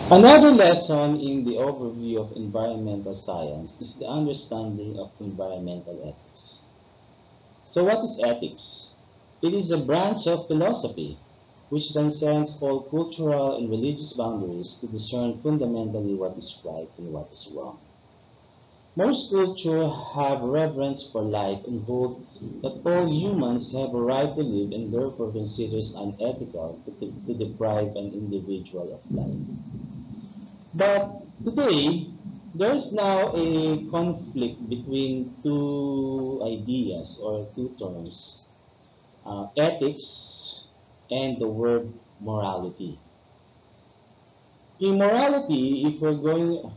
Another lesson in the overview of environmental science is the understanding of environmental ethics. So, what is ethics? It is a branch of philosophy which transcends all cultural and religious boundaries to discern fundamentally what is right and what is wrong. Most cultures have reverence for life and hold that all humans have a right to live and therefore considers unethical to deprive an individual of life. But today, there is now a conflict between two ideas or two terms, ethics and the word morality. In morality, if we're going,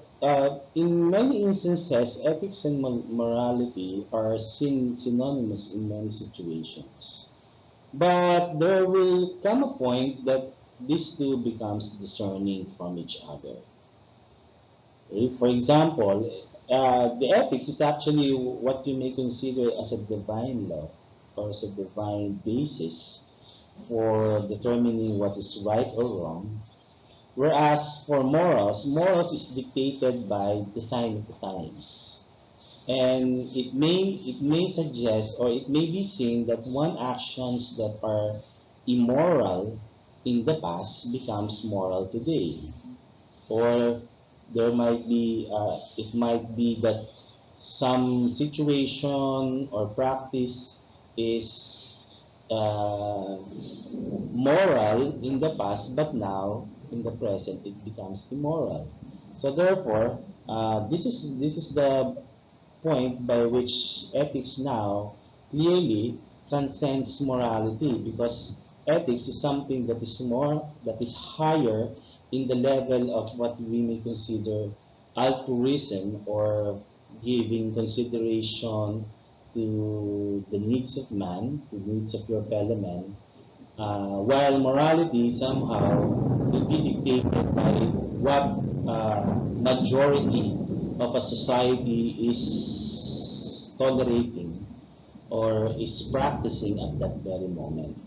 in many instances, ethics and morality are synonymous in many situations. But there will come a point that these two becomes discerning from each other. Okay? For example, the ethics is actually what you may consider as a divine law or as a divine basis for determining what is right or wrong. Whereas for morals, morals is dictated by the sign of the times. And it may suggest or it may be seen that one actions that are immoral in the past becomes moral today. Or there might be it might be that some situation or practice is uh, moral in the past, but now in the present it becomes immoral. So therefore, this is the point by which ethics now clearly transcends morality, because ethics is something that is higher in the level of what we may consider altruism, or giving consideration to the needs of man, the needs of your fellow man, while morality somehow will be dictated by what majority of a society is tolerating or is practicing at that very moment.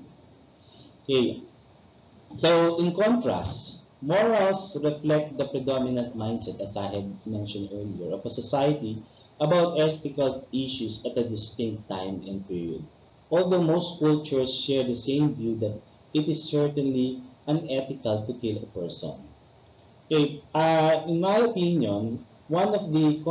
Okay, so in contrast, morals reflect the predominant mindset, as I had mentioned earlier, of a society about ethical issues at a distinct time and period. Although most cultures share the same view that it is certainly unethical to kill a person. Okay, in my opinion, one of the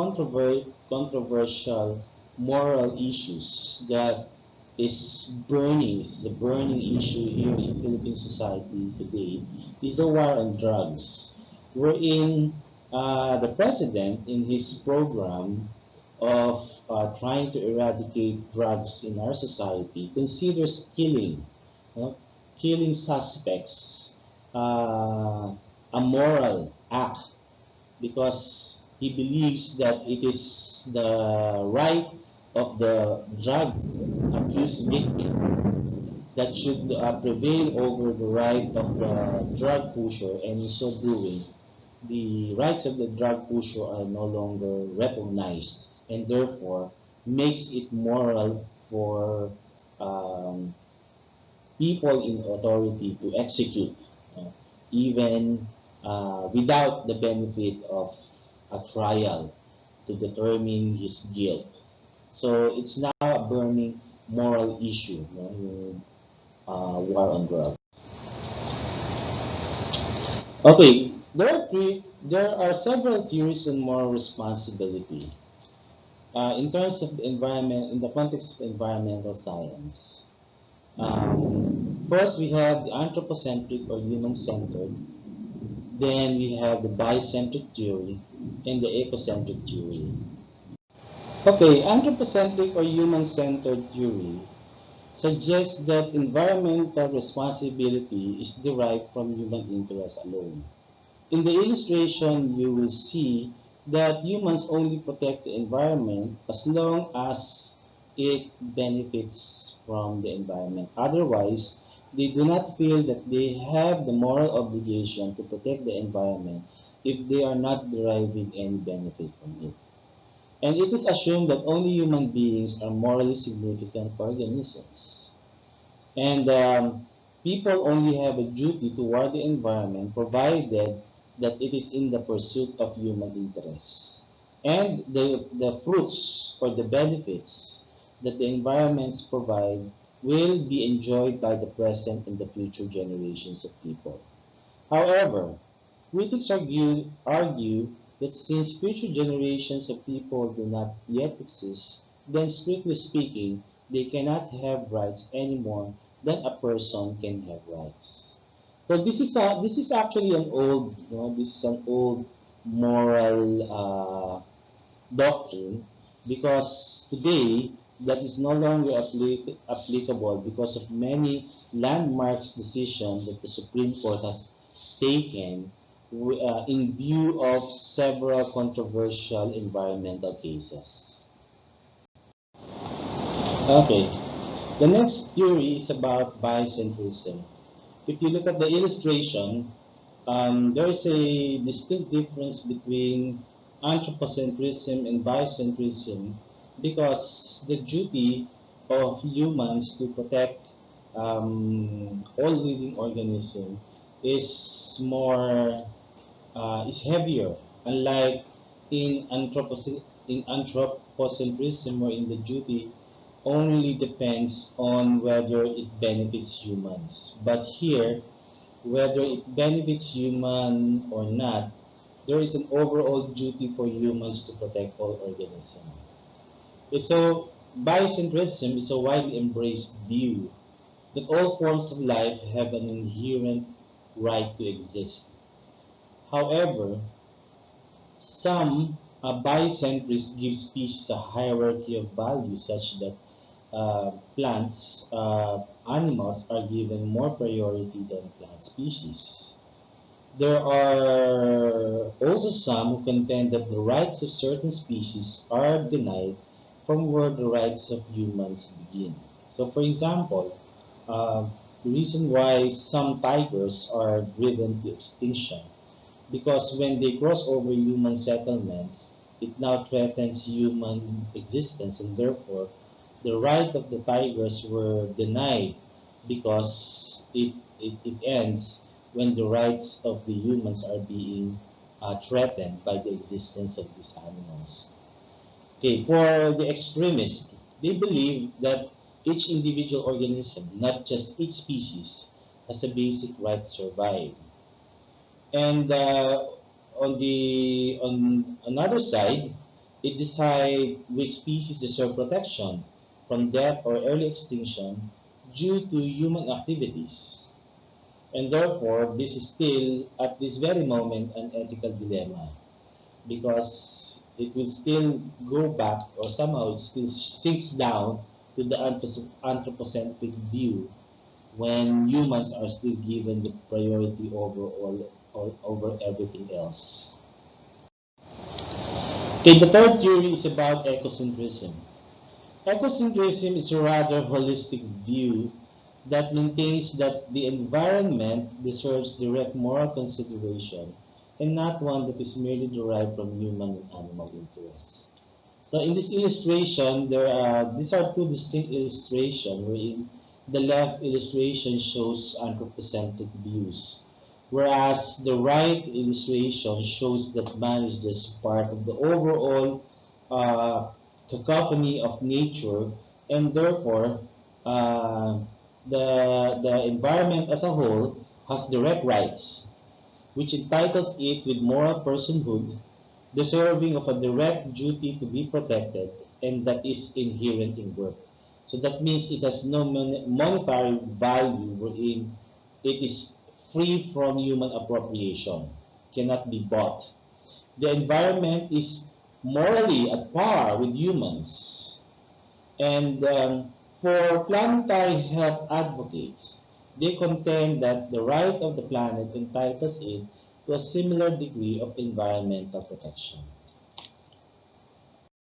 controversial moral issues that is a burning issue here in Philippine society today is the war on drugs, wherein the president in his program of trying to eradicate drugs in our society considers you know, killing suspects uh, a moral act, because he believes that it is the right of the drug abuse victim that should prevail over the right of the drug pusher, and in so doing, the rights of the drug pusher are no longer recognized, and therefore makes it moral for um, people in authority to execute, uh, even without the benefit of a trial to determine his guilt. So it's now a burning moral issue, war on drugs. Okay, there are several theories on moral responsibility in terms of the environment, in the context of environmental science. First, we have the anthropocentric or human-centered. Then we have the biocentric theory and the ecocentric theory. Okay, anthropocentric or human-centered theory suggests that environmental responsibility is derived from human interest alone. In the illustration, you will see that humans only protect the environment as long as it benefits from the environment. Otherwise, they do not feel that they have the moral obligation to protect the environment if they are not deriving any benefit from it. And it is assumed that only human beings are morally significant organisms. And people only have a duty toward the environment provided that it is in the pursuit of human interests. And the fruits or the benefits that the environments provide will be enjoyed by the present and the future generations of people. However, critics argue that since future generations of people do not yet exist, then strictly speaking, they cannot have rights any more than a person can have rights. So this is actually an old, this is an old moral doctrine, because today that is no longer applicable because of many landmarks decisions that the Supreme Court has taken in view of several controversial environmental cases. Okay, the next theory is about biocentrism. If you look at the illustration, there is a distinct difference between anthropocentrism and biocentrism, because the duty of humans to protect all living organisms is more is heavier, unlike in anthropocentrism, wherein the duty only depends on whether it benefits humans. But here, whether it benefits human or not, there is an overall duty for humans to protect all organisms. So, biocentrism is a widely embraced view that all forms of life have an inherent right to exist. However, some biocentrists give species a hierarchy of value such that animals are given more priority than plant species. There are also some who contend that the rights of certain species are denied from where the rights of humans begin. So, for example, uh, the reason why some tigers are driven to extinction, because when they cross over human settlements, it now threatens human existence, and therefore the right of the tigers were denied, because it ends when the rights of the humans are being threatened by the existence of these animals. Okay, for the extremists, they believe that each individual organism, not just each species, has a basic right to survive. And on another side, it decides which species deserve protection from death or early extinction due to human activities. And therefore, this is still, at this very moment, an ethical dilemma, because it will still go back, or somehow it still sinks down to the anthropocentric view, when humans are still given the priority over everything else. Okay, the third theory is about ecocentrism. Ecocentrism is a rather holistic view that maintains that the environment deserves direct moral consideration, and not one that is merely derived from human and animal interests. So in this illustration, these are two distinct illustrations, wherein the left illustration shows anthropocentric views, whereas the right illustration shows that man is just part of the overall uh, cacophony of nature, and therefore uh, the environment as a whole has direct rights, which entitles it with moral personhood, deserving of a direct duty to be protected, and that is inherent in birth. So that means it has no monetary value, wherein it is free from human appropriation, cannot be bought. The environment is morally at par with humans. And for planetary health advocates, they contend that the right of the planet entitles it to a similar degree of environmental protection.